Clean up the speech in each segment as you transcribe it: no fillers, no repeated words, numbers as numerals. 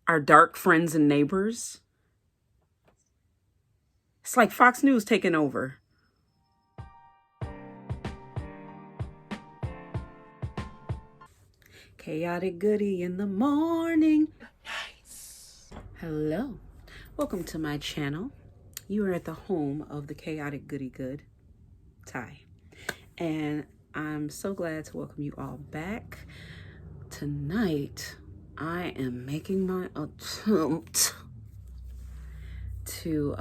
our dark friends and neighbors. It's like Fox News taking over. Chaotic Goody in the morning. Nice. Hello. Welcome to my channel. You are at the home of the Chaotic Goodie-Good, Ty. And I'm so glad to welcome you all back. Tonight, I am making my attempt to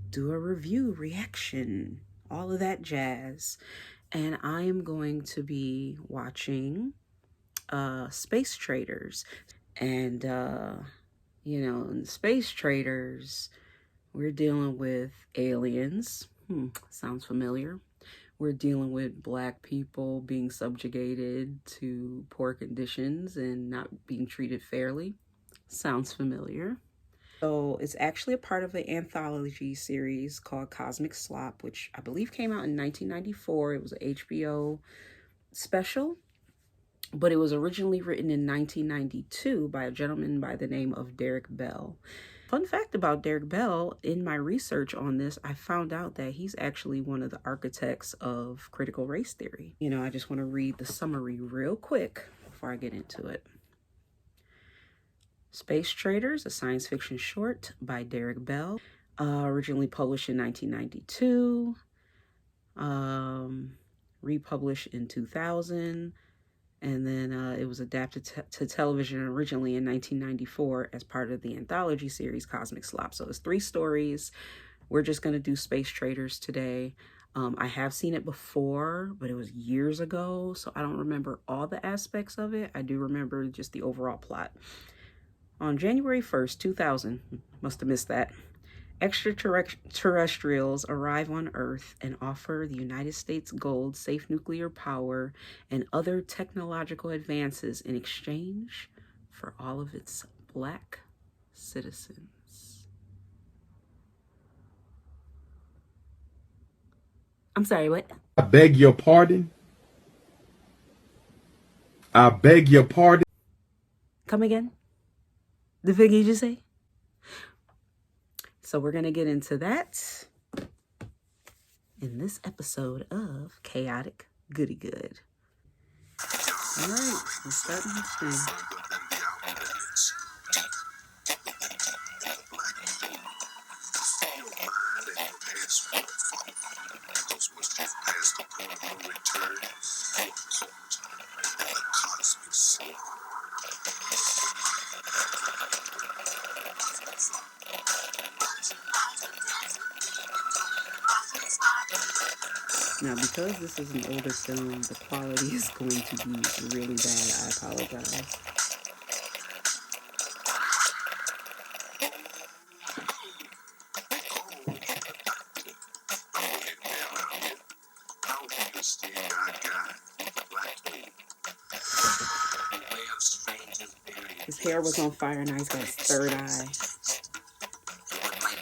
do a review, reaction, all of that jazz. And I am going to be watching Space Traders. And, you know, in Space Traders, we're dealing with aliens. Sounds familiar. We're dealing with Black people being subjugated to poor conditions and not being treated fairly. Sounds familiar. So it's actually a part of an anthology series called Cosmic Slop, which I believe came out in 1994. It was an HBO special, but it was originally written in 1992 by a gentleman by the name of Derek Bell. Fun fact about Derek Bell, in my research on this, I found out that he's actually one of the architects of critical race theory. You know, I just want to read the summary real quick before I get into it. Space Traders, a science fiction short by Derek Bell, originally published in 1992, republished in 2000, and then it was adapted to television originally in 1994 as part of the Anthology Series Cosmic Slop. So it's 3 stories. We're just going to do Space Traders today. I have seen it before, but it was years ago, so I don't remember all the aspects of it. I do remember just the overall plot. On January 1st, 2000, must have missed that, extraterrestrials arrive on Earth and offer the United States gold, safe nuclear power, and other technological advances in exchange for all of its Black citizens. I'm sorry, what? I beg your pardon? I beg your pardon? Come again? The thing you just say? So we're going to get into that in this episode of Chaotic Goodie-Good. All right, let's start this thing. Now, because this is an older film, the quality is going to be really bad. I apologize. His hair was on fire, now he's got his third eye.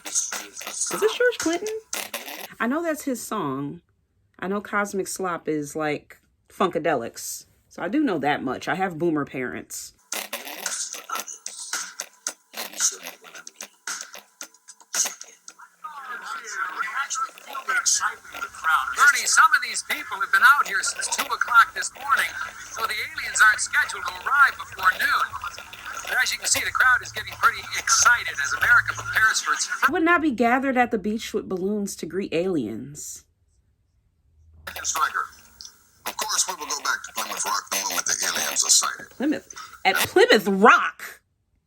Is this George Clinton? I know that's his song. I know Cosmic Slop is like Funkadelics. So I do know that much. I have boomer parents. Bernie, some of these people have been out here since 2 o'clock this morning, so the aliens aren't scheduled to arrive before noon. But as you can see, the crowd is getting pretty excited as America prepares for its... I would not be gathered at the beach with balloons to greet aliens. Striker, of course we will go back to Plymouth Rock the moment the aliens are sighted. Plymouth? At Plymouth Rock?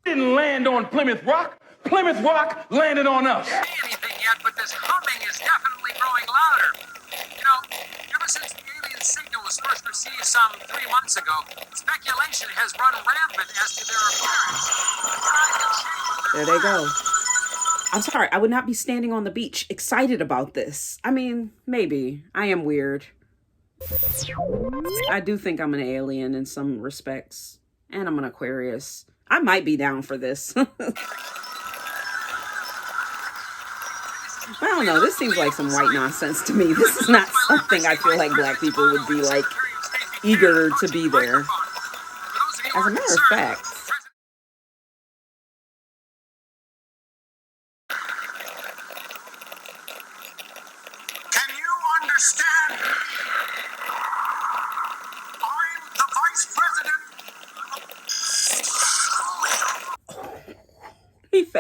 Didn't land on Plymouth Rock. Plymouth Rock landed on us. See anything yet, but this humming is definitely growing louder. You know, ever since the alien signal was first received some 3 months ago, speculation has run rampant as to their appearance. There they go. I'm sorry, I would not be standing on the beach excited about this. I mean, maybe. I am weird. I do think I'm an alien in some respects. And I'm an Aquarius. I might be down for this. I don't know, this seems like some white nonsense to me. This is not something I feel like Black people would be like eager to be there. As a matter of fact,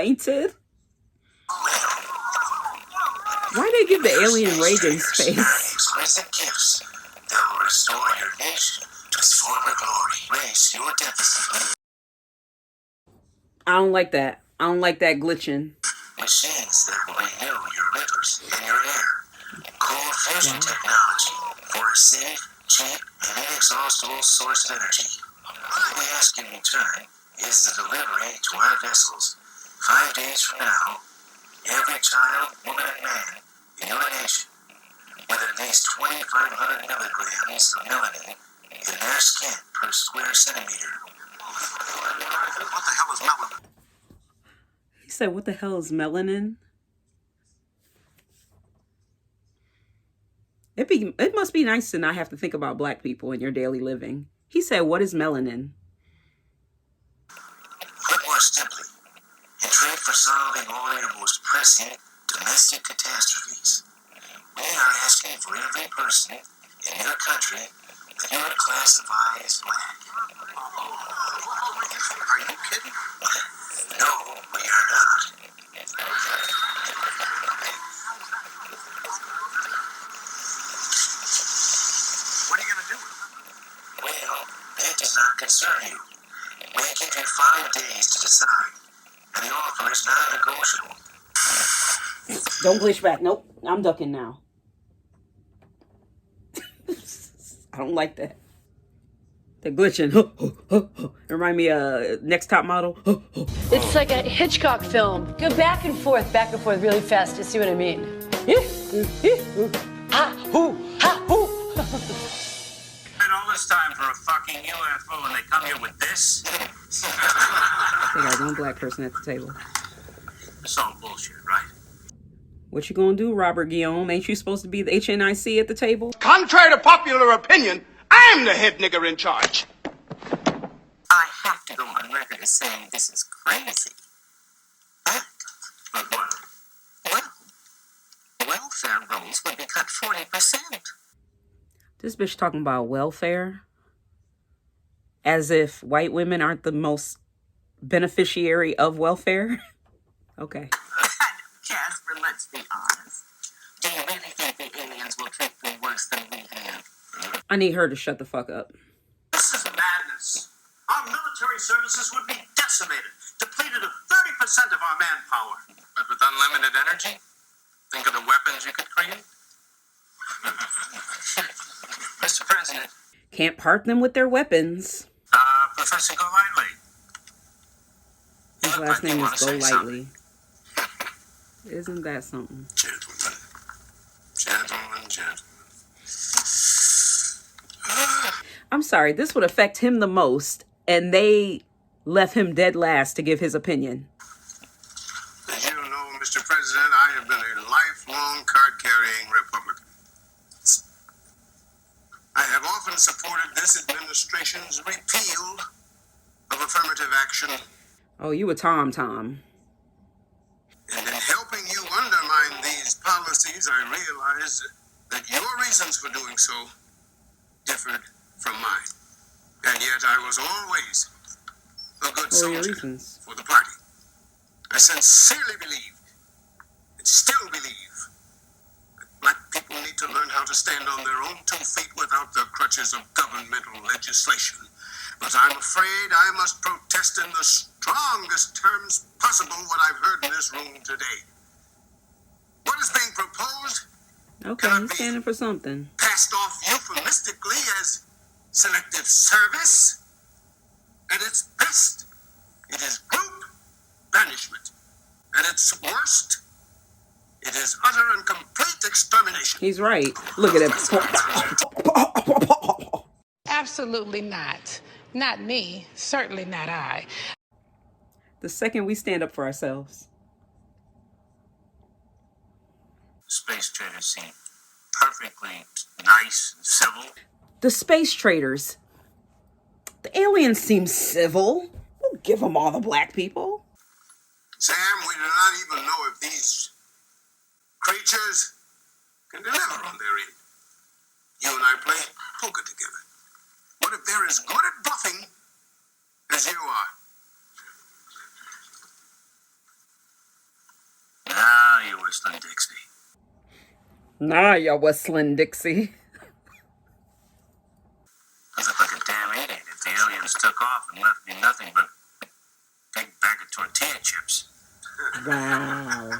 fainted. Why they give the alien Reagan's face? Exquisite gifts that will restore your nation to its former glory. Raise your deficit. I don't like that. I don't like that glitching. Machines that will renew your rivers and your air. Cold fusion technology for a safe, cheap, and inexhaustible source of energy. All we ask in return is the delivery to our vessels 5 days from now. Every child, woman, and man in your nation with at least 2,500 milligrams of melanin in their skin per square centimeter. What the hell is melanin? He said, what the hell is melanin? It must be nice to not have to think about black people in your daily living. He said, what is melanin? Put more simply, in trade for solving all your most pressing domestic catastrophes, we are asking for every person in your country that you are classified as black. Are you kidding? No, we are not. What are you going to do? Well, that does not concern you. We give you 5 days to decide, and the offer is non-negotiable. Don't glitch back. Nope. I'm ducking now. I don't like that. The glitching. Remind me of Next Top Model. It's like a Hitchcock film. Go back and forth really fast. You see what I mean? Ha, hoo, ha, hoo. And all this time for a fucking UFO and they come here with this? They got one black person at the table. It's all bullshit, right? What you gonna do, Robert Guillaume? Ain't you supposed to be the HNIC at the table? Contrary to popular opinion, I'm the head nigger in charge. I have to go on record as saying this is crazy. But what? Well, welfare rolls would be cut 40%. This bitch talking about welfare as if white women aren't the most beneficiary of welfare. Okay. Jasper, let's be honest. Do you really think the aliens will treat you worse than we have? I need her to shut the fuck up. This is madness. Our military services would be decimated, depleted of 30% of our manpower. But with unlimited energy, think of the weapons you could create. Mr. President. Can't part them with their weapons. Professor Golightly. His last name is Golightly. Isn't that something? Gentlemen. Gentlemen. I'm sorry, this would affect him the most, and they left him dead last to give his opinion. As you know, Mr. President, I have been a lifelong card-carrying Republican. I have often supported this administration's repeal of affirmative action. Oh, you a Tom. And in helping you undermine these policies, I realized that your reasons for doing so differed from mine. And yet I was always a good What were your soldier reasons? for the party. I sincerely believed, and still believe, that black people need to learn how to stand on their own 2 feet without the crutches of governmental legislation. But I'm afraid I must protest in the strongest terms possible what I've heard in this room today. What is being proposed Okay, he's standing for something. passed off euphemistically as selective service. At its best, it is group banishment. At its worst, it is utter and complete extermination. He's right. Look at him. Absolutely not. Not me. Certainly not I. The second we stand up for ourselves. Space traders seem perfectly nice and civil. The space traders. The aliens seem civil. We'll give them all the black people. Sam, we do not even know if these creatures can deliver on their end. You and I play poker together. What if they're as good at bluffing as you are? Nah, you're whistling Dixie. I look like a damn idiot if the aliens took off and left me nothing but a big bag of tortilla chips. Wow.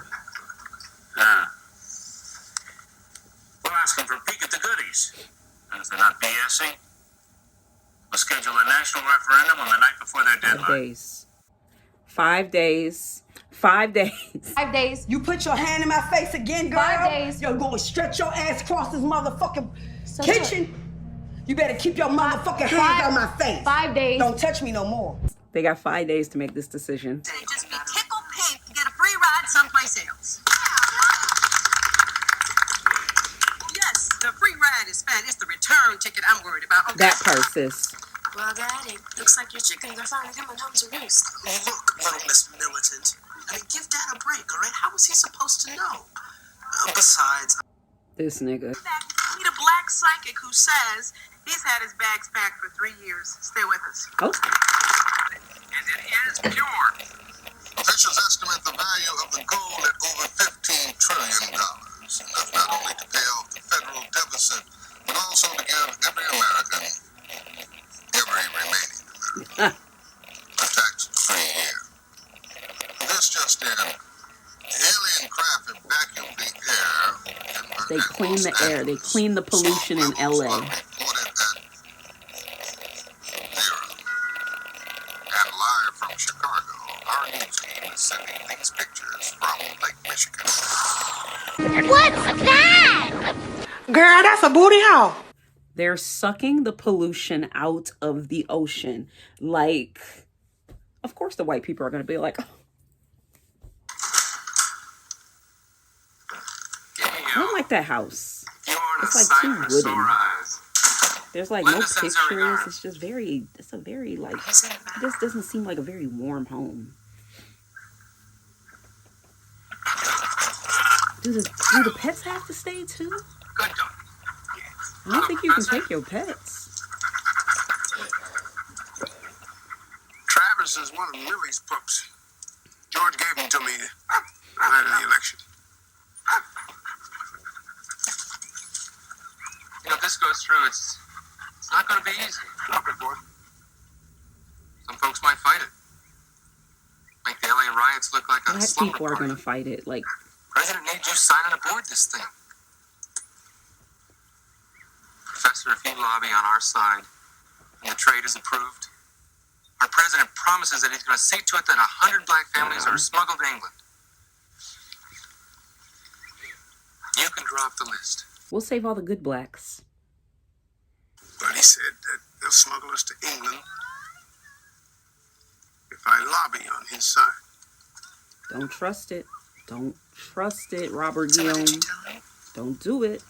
We'll ask them for a peek at the goodies. And if they're not BSing, we'll schedule a national referendum on the night before their 5 deadline. days. 5 days. 5 days. 5 days. You put your hand in my face again, girl. 5 days. You're going to stretch your ass across this motherfucking So kitchen. You better keep your motherfucking hands on my face. 5 days. Don't touch me no more. They got 5 days to make this decision. They'd just be tickled pink to get a free ride someplace else. Yes, the free ride is fine. It's the return ticket I'm worried about. Okay. That part, sis. Well, Daddy, looks like your chickens are finally coming home to roost. Look, little Miss Militant. I mean, give Dad a break, all right? How was he supposed to know? Besides, This nigga. Meet a black psychic who says he's had his bags packed for 3 years. Stay with us. Oh. And it is pure. officials estimate the value of the gold at over $15 trillion. Enough not only to pay off the federal deficit, but also to give every American, every remaining American, a tax-free year. This just in, alien craft have vacuumed the air. They clean the air. They clean the pollution in LA. Reported at 0. And live from Chicago, our news team is sending these pictures from Lake Michigan. What's that? Girl, that's a booty hole. They're sucking the pollution out of the ocean. Like, of course the white people are going to be like, oh, I don't like that house. It's like too wooden. There's like no pictures. It's just very, it's a very like, this doesn't seem like a very warm home. Do the pets have to stay too? Good dog. I don't think you can take your pets. Travis is one of Millie's pups. George gave him to me the night of the election. You know, if this goes through, it's not going to be easy. Drop it, boy. Some folks might fight it. Make the LA riots look like a Black slumber people are party. going to fight it. Like, President needs you signing aboard this thing. Professor, if you lobby on our side and the trade is approved, our president promises that he's going to see to it that 100 black families are smuggled to England. You can drop the list. we'll save all the good blacks. But he said that they'll smuggle us to England if I lobby on his side. Don't trust it. Don't trust it, Robert Guillaume. Don't do it.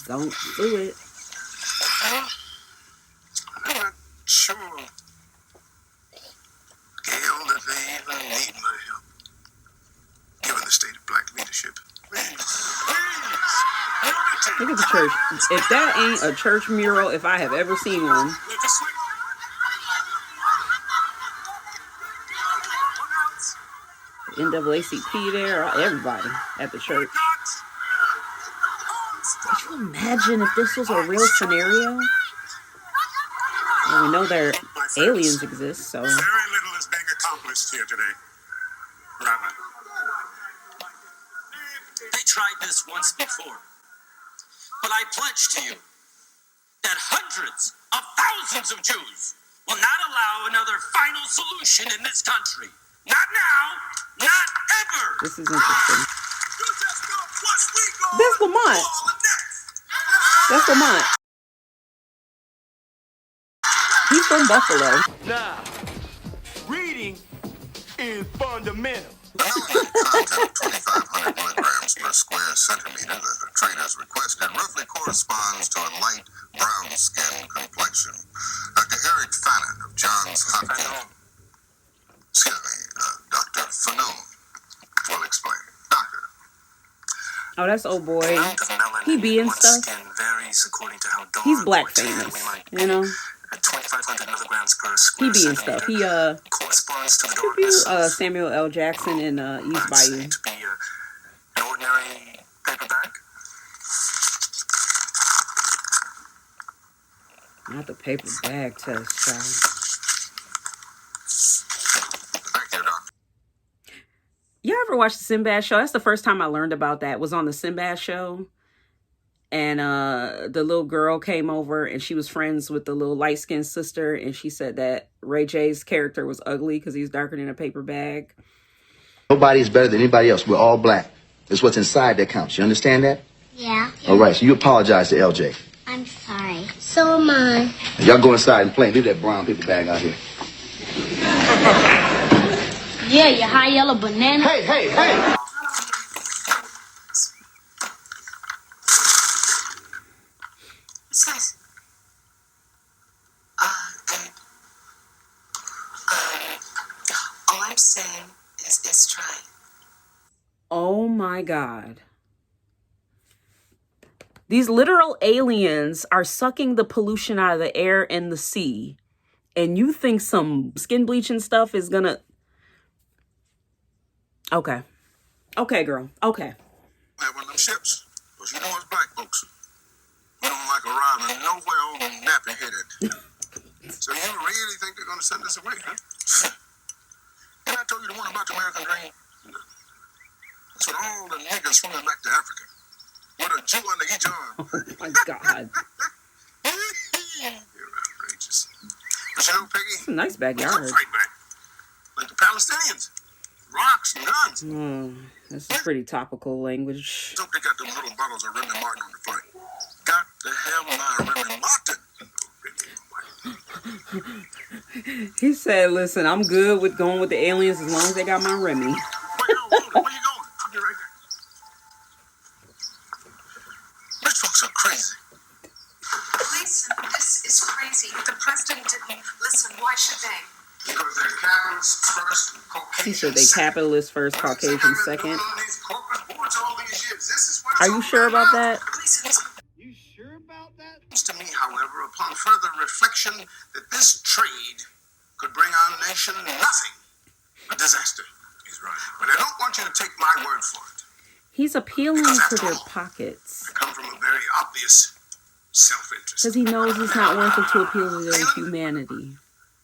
Don't do it. I'm not sure, Gail, that they even need my help, given the state of black leadership. Look at the church. If that ain't a church mural, if I have ever seen one. NAACP there, everybody at the church. Could you imagine if this was a real scenario? Well, we know there aliens exist, so. Very little is being accomplished here today. Rather. They tried this once before. But I pledge to you that hundreds of thousands of Jews will not allow another final solution in this country. Not now, not ever. This is interesting. That's Lamont. That's Lamont. He's from Buffalo. Now, reading is fundamental. The content of 2,500 milligrams per square centimeter that the traders requested roughly corresponds to a light brown skin complexion. Dr. Eric Fannin of Johns Hopkins. Excuse me, Dr. Fanon will explain. Doctor. Oh, that's old boy. He be in stuff. He's black famous, you know. 2,500 milligrams per He square be in stuff. He corresponds to the could be Samuel L. Jackson in East Bayou. to be an ordinary paper bag. Not the paper bag test, child. Thank you, Doctor. You ever watch the Sinbad show? That's the first time I learned about that. It was on the Sinbad show. And the little girl came over and she was friends with the little light-skinned sister. And she said that Ray J's character was ugly because he's darker than a paper bag. Nobody's better than anybody else. We're all black. It's what's inside that counts. You understand that? Yeah. All right, so you apologize to LJ. I'm sorry. So am I. Y'all go inside and play. Leave that brown paper bag out here. Yeah, you high yellow banana. Hey, hey, hey! What's this? All I'm saying is it's trying. Oh my God. These literal aliens are sucking the pollution out of the air and the sea. And you think some skin bleaching stuff is gonna... Okay. Okay, girl. Okay. Man, one of them ships. Because you know us black folks. We don't like arriving nowhere on nappy-headed. So you really think they're going to send us away, huh? And I told you the one about the American dream. That's what all the niggas swimming back to Africa. With a Jew under each arm. Oh my God. You're outrageous. But you know, Peggy, It's a nice we could backyard. fight back. Like the Palestinians. Rocks and guns. This is pretty topical language. Hope they got them little bottles of Remy Martin on the flight. Got to have my Remy Martin. He said, listen, I'm good with going with the aliens as long as they got my Remy. Where you going? I'll be right there. Rich folks are crazy. Listen, this is crazy. If the president didn't listen, why should they? Because they're capitalists first, Caucasians He said they second. capitalists first, Caucasians second. These corporate boards all these years. This is what's Are you sure about that? You sure about that? Seems to me, however, upon further reflection, that this trade could bring our nation nothing but disaster. He's right. But I don't want you to take my word for it. He's appealing to their pockets. I come from a very obvious self-interest. Because he knows it's not worth it to appeal to their humanity.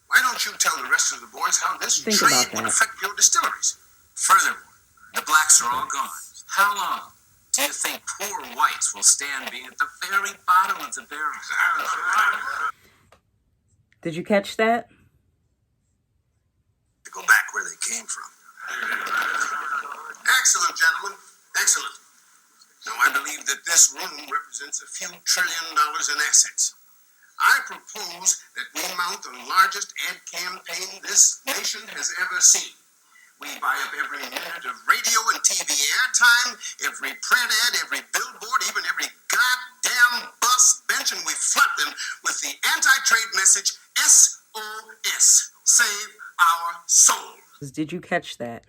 Why don't you tell the rest of the boys how this Think trade about would that. affect your distilleries? Furthermore, the blacks are all gone. How long do you think poor whites will stand being at the very bottom of the barrel? Did you catch that? To go back where they came from. Excellent, gentlemen. Excellent. Now, I believe that this room represents a few $1 trillion in assets. I propose that we mount the largest ad campaign this nation has ever seen. We buy up every minute of radio and TV airtime, every print ad, every billboard, even every goddamn bus bench, and we flood them with the anti-trade message SOS, Save Our Souls. Did you catch that?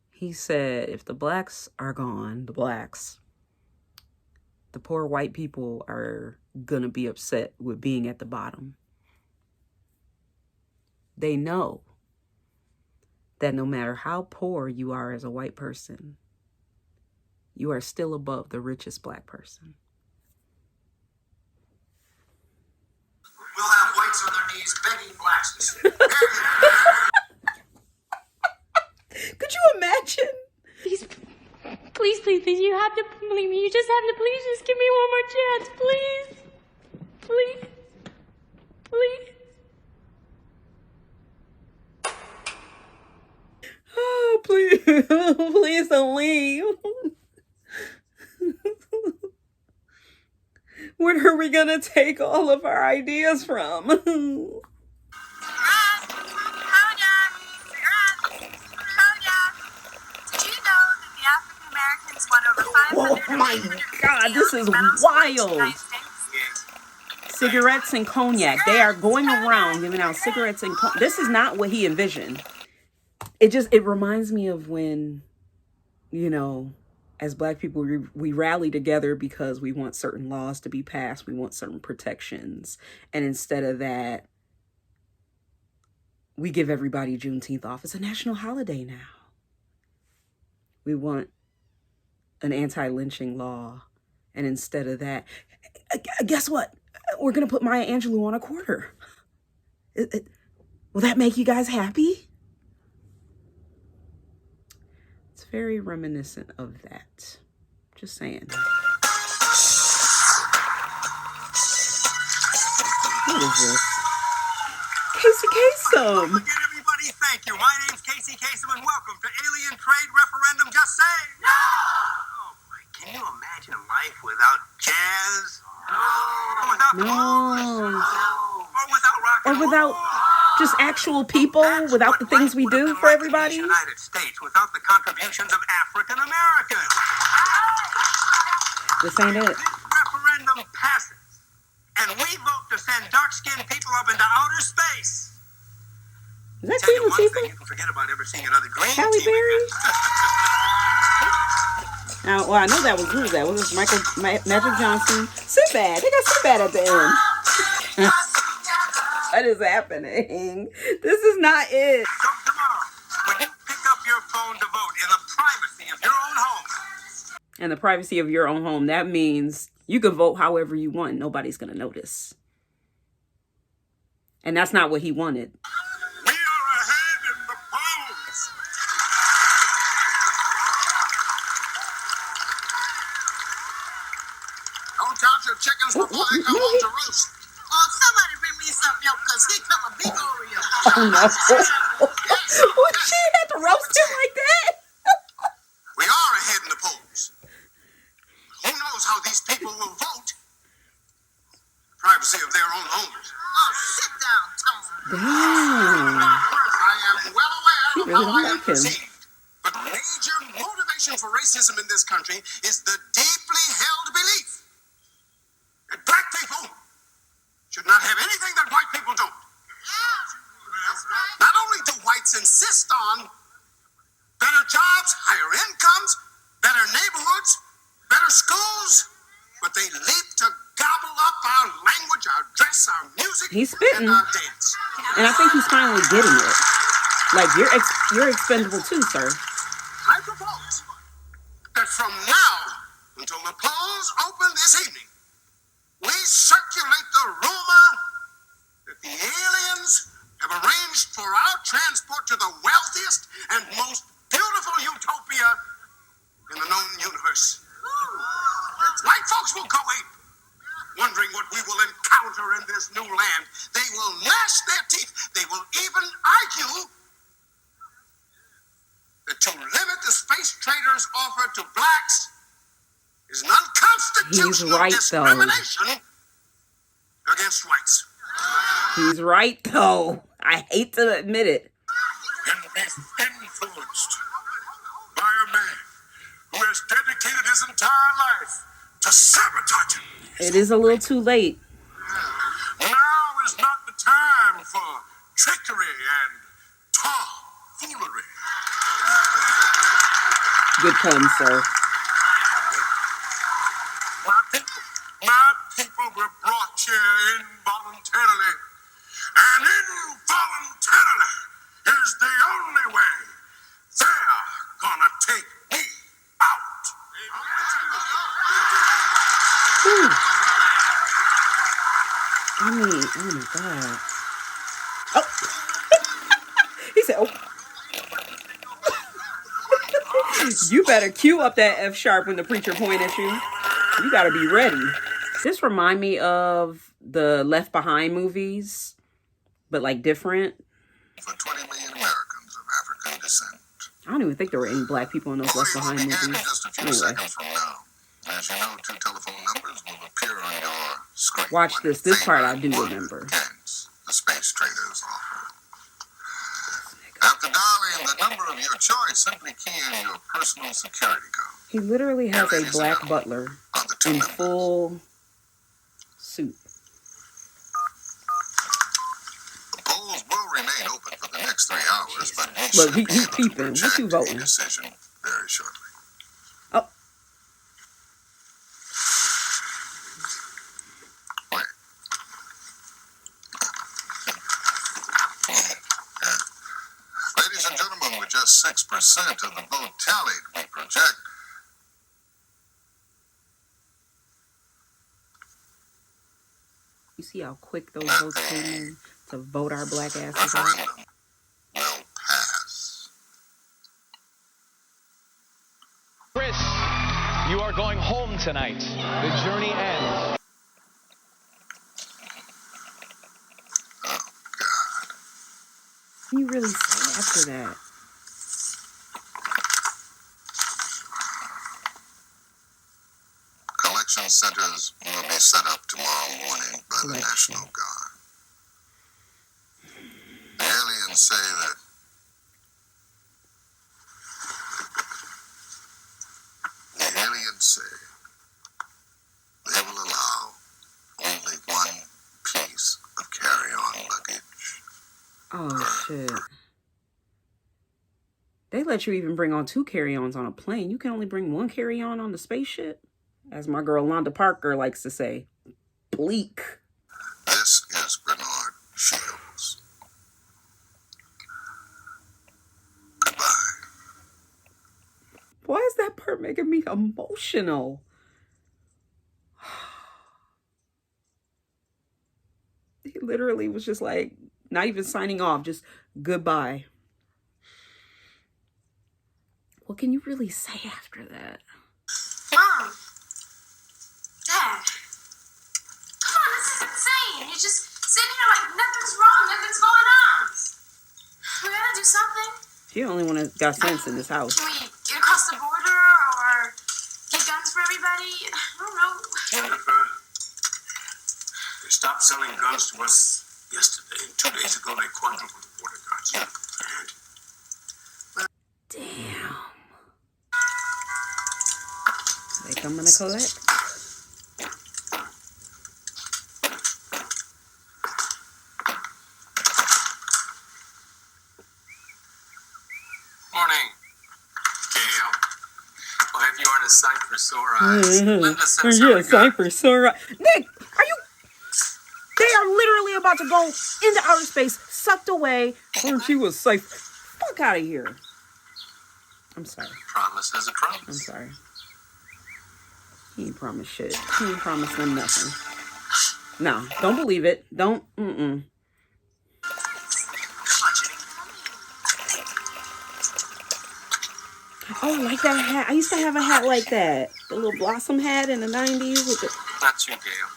He said, if the blacks are gone, the poor white people are gonna be upset with being at the bottom. They know that no matter how poor you are as a white person, you are still above the richest black person. We'll have whites on their knees begging blacks. Could you imagine? Please, you have to believe me. You just have to please just give me one more chance. Please. Oh, please, please don't leave. Where are we gonna take all of our ideas from? Oh my God, this is wild. Cigarettes and cognac. They are going around giving out cigarettes and cognac. This is not what he envisioned. It reminds me of when, you know, as black people, we rally together because we want certain laws to be passed. We want certain protections. And instead of that, we give everybody Juneteenth off. It's a national holiday now. We want an anti-lynching law And instead of that, guess what? We're going to put Maya Angelou on a quarter. Will that make you guys happy? It's very reminiscent of that. Just saying. What is this? Casey Kasem. Again, everybody, thank you. My name's Casey Kasem, and welcome to Alien Trade Referendum. Just say no! Oh, boy, can you imagine life without jazz? Or without blues? Or without rock and roll? Or without just actual people, without the things we do for everybody? The United States, without the contributions of African Americans. This ain't it. This referendum passes, and we vote to send dark-skinned people up into outer space. Is that Tell you Queen one thing Latifah? you can forget about ever seeing another green Halle team Berry? again. Well, I know that was, who was that? Was this Magic Johnson? Sinbad. They got Sinbad at the end. What is happening? This is not it. So tomorrow, when you pick up your phone to vote in the privacy of your own home. And the privacy of your own home, that means you can vote however you want. Nobody's going to notice. And that's not what he wanted. We are ahead in the polls. Don't count your chickens before they come home to roost. Somebody bring me some milk, because here come a big Oreo. Oh, no. Well, she had to roast him like that? We are ahead in the polls. Who knows how these people will vote? Privacy of their own homes. Oh, sit down, Tom. Damn. I am well aware She of really how don't I am like him. perceived. But major motivation for racism in this country is the deeply held belief that black people should not have anything that white people don't. Not only do whites insist on better jobs, higher incomes, better neighborhoods, better schools, but they leap to gobble up our language, our dress, our music, He's spitting. and our dance. And I think he's finally getting it. Like, you're expendable too, sir. I propose that from now until the polls open this evening, we circulate the rumor that the aliens have arranged for our transport to the wealthiest and most beautiful utopia in the known universe. White folks will go ape, wondering what we will encounter in this new land. They will gnash their teeth. They will even argue that to limit the space traders' offer to blacks is an unconstitutional discrimination against whites. He's right, though. I hate to admit it. And be influenced by a man who has dedicated his entire life to sabotaging. It is a little too late. Now is not the time for trickery and tomfoolery. Good pun, sir. My people were brought here involuntarily, and involuntarily is the only way they're gonna take me out. Whew. I mean, oh my God. Oh. He said, oh. You better cue up that F sharp when the preacher point at you. You gotta be ready. This remind me of the Left Behind movies, but like different. For 20 million Americans of African descent. I don't even think there were any black people in those Left Behind movies. Just a few seconds from now. As you know, 2 telephone numbers will appear on your screen. Watch this. This part I do remember. Against the space traders offer. After dialing the number of your choice, simply key in your personal security code. He literally has a black butler in full suit. The polls will remain open for the next 3 hours, but Look, he's peeping. What you voting? Decision very shortly. Oh. Ladies and gentlemen, with just 6% of the vote tallied, we project see how quick those votes came in to vote our black asses out? Referendum will pass. Chris, you are going home tonight. The journey ends. Oh, God. What can you really say after that? Collection centers will be set up tomorrow morning by the National Guard. The aliens say that they will allow only one piece of carry-on luggage. Oh, shit. They let you even bring on 2 carry-ons on a plane. You can only bring 1 carry-on on the spaceship. As my girl Londa Parker likes to say, bleak. This is Bernard Shields. Goodbye. Why is that part making me emotional? He literally was just like, not even signing off, just goodbye. What can you really say after that? Mom. Dad. Come on, this is insane. You're just sitting here like nothing's wrong, nothing's going on. We gotta do something. She the only one that got sense in this house. Can we get across the border or get guns for everybody? I don't know. Jennifer, they stopped selling guns to us yesterday, and 2 days ago they quadrupled the border guards. Damn. They coming to collect? Morning. Gail. I'll have you on a sight for sore eyes. Linda says Yeah, Cypher, sore. Nick, are you? They are literally about to go into outer space, sucked away. Or she was safe. Fuck out of here. I'm sorry. Promise is a promise. I'm sorry. He ain't promised shit. He ain't promised them nothing. No, don't believe it. Don't. Oh, like that hat. I used to have a hat like that. The little blossom hat in the 90s with the... Not you, Gail.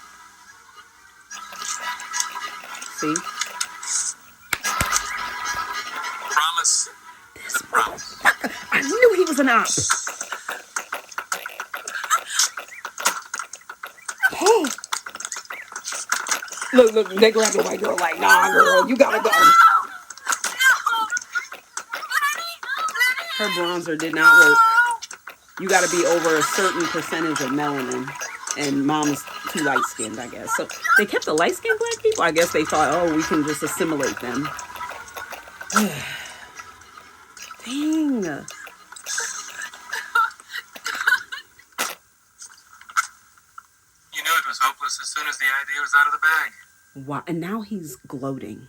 See? Promise. This motherfucker. I knew he was an op. Oh. Look, they grabbed the white girl like, nah, girl, you gotta go. Her bronzer did not work. You gotta be over a certain percentage of melanin. And mom's too light-skinned, I guess. So they kept the light-skinned black people. I guess they thought, oh, we can just assimilate them. Dang. You knew it was hopeless as soon as the idea was out of the bag. Wow. And now he's gloating.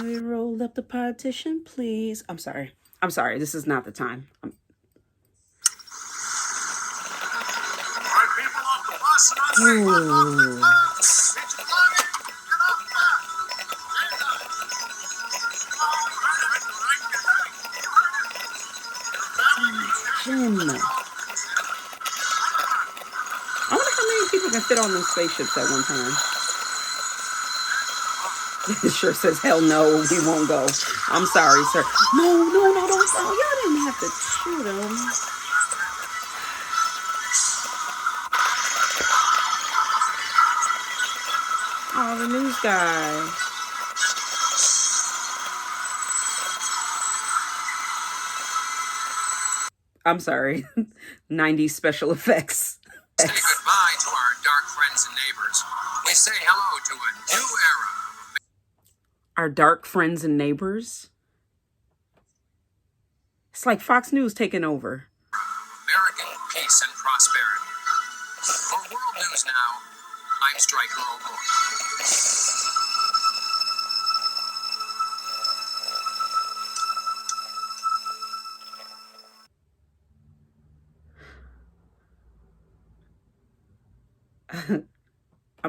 We rolled up the partition, please. I'm sorry. This is not the time. Ooh. Jim. I wonder how many people can fit on those spaceships at one time. It sure says, hell no, we won't go. I'm sorry, sir. No, don't. Y'all didn't have to shoot him. Oh, the news guy. I'm sorry. 90s special effects. Say goodbye to our dark friends and neighbors. We say hello to a new era. Our dark friends and neighbors? It's like Fox News taking over. American peace and prosperity. For World News Now, I'm Stryker O'Rourke.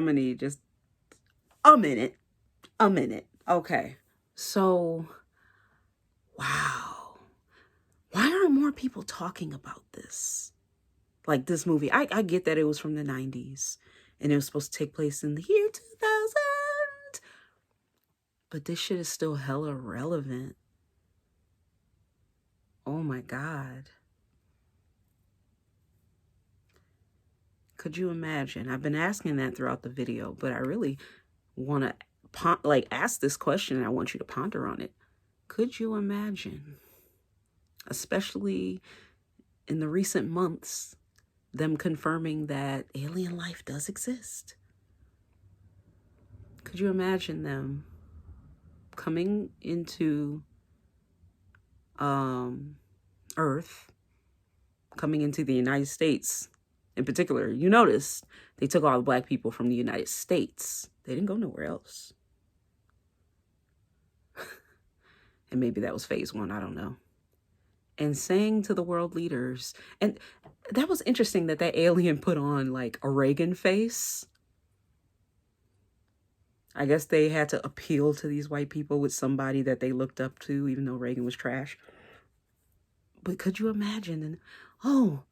I'm gonna need just a minute. A minute. Okay. So, wow. Why aren't more people talking about this? Like this movie. I get that it was from the 90s and it was supposed to take place in the year 2000. But this shit is still hella relevant. Oh my God. Could you imagine? I've been asking that throughout the video, but I really want to ask this question and I want you to ponder on it. Could you imagine, especially in the recent months, them confirming that alien life does exist? Could you imagine them coming into Earth, coming into the United States in particular? You notice they took all the black people from the United States. They didn't go nowhere else. And maybe that was phase one, I don't know. And saying to the world leaders, and that was interesting that alien put on like a Reagan face. I guess they had to appeal to these white people with somebody that they looked up to, even though Reagan was trash. But could you imagine? And oh,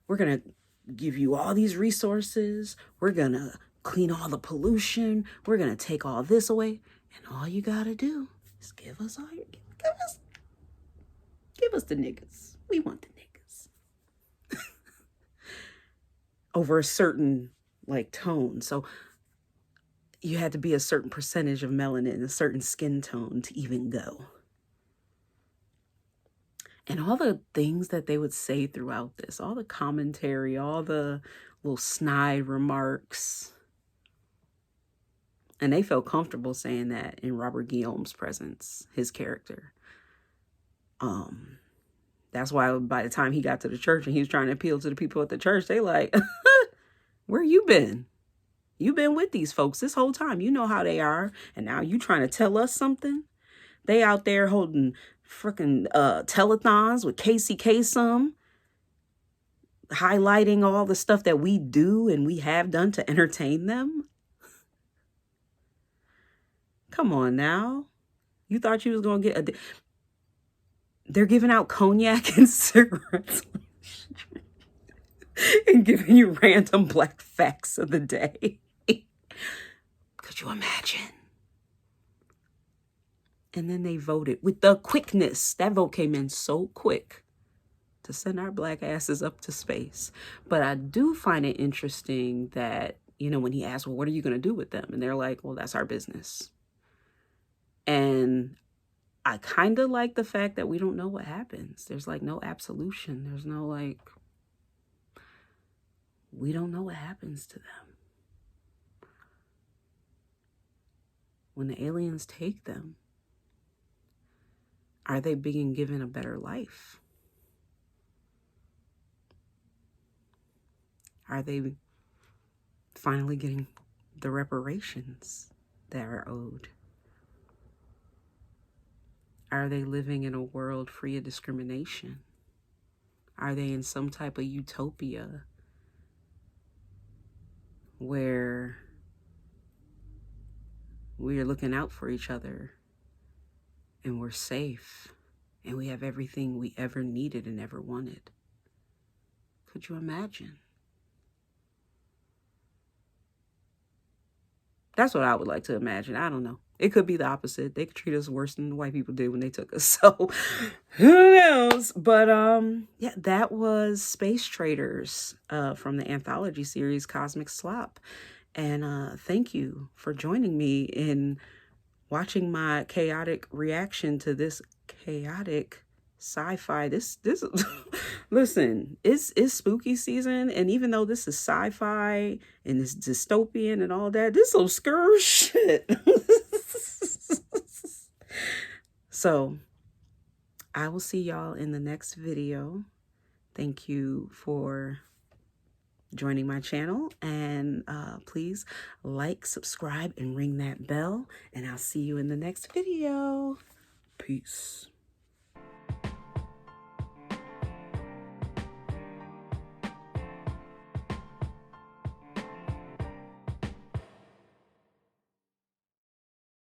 we're going to give you all these resources. We're going to clean all the pollution. We're going to take all this away. And all you got to do is give us the niggas. We want the niggas. Over a certain like tone. So you had to be a certain percentage of melanin, a certain skin tone to even go. And all the things that they would say throughout this, all the commentary, all the little snide remarks. And they felt comfortable saying that in Robert Guillaume's presence, his character. That's why by the time he got to the church and he was trying to appeal to the people at the church, they like, where you been? You've been with these folks this whole time. You know how they are. And now you trying to tell us something? They out there holding freaking telethons with Casey Kasem, highlighting all the stuff that we do and we have done to entertain them. Come on now. You thought you was going to get they're giving out cognac and cigarettes and giving you random black facts of the day. Could you imagine? And then they voted with the quickness. That vote came in so quick to send our black asses up to space. But I do find it interesting that, you know, when he asked, well, what are you going to do with them? And they're like, well, that's our business. And I kind of like the fact that we don't know what happens. There's like no absolution. There's no like, we don't know what happens to them. When the aliens take them, are they being given a better life? Are they finally getting the reparations that are owed? Are they living in a world free of discrimination? Are they in some type of utopia where we are looking out for each other and we're safe and we have everything we ever needed and ever wanted? Could you imagine? That's what I would like to imagine. I don't know. It could be the opposite. They could treat us worse than the white people did when they took us. So who knows? But yeah, that was Space Traders from the Anthology Series Cosmic Slop. And thank you for joining me in watching my chaotic reaction to this chaotic sci-fi. This listen, it's spooky season, and even though this is sci-fi and it's dystopian and all that, this some scary shit. So I will see y'all in the next video. Thank you for joining my channel, and please like, subscribe, and ring that bell, and I'll see you in the next video. Peace.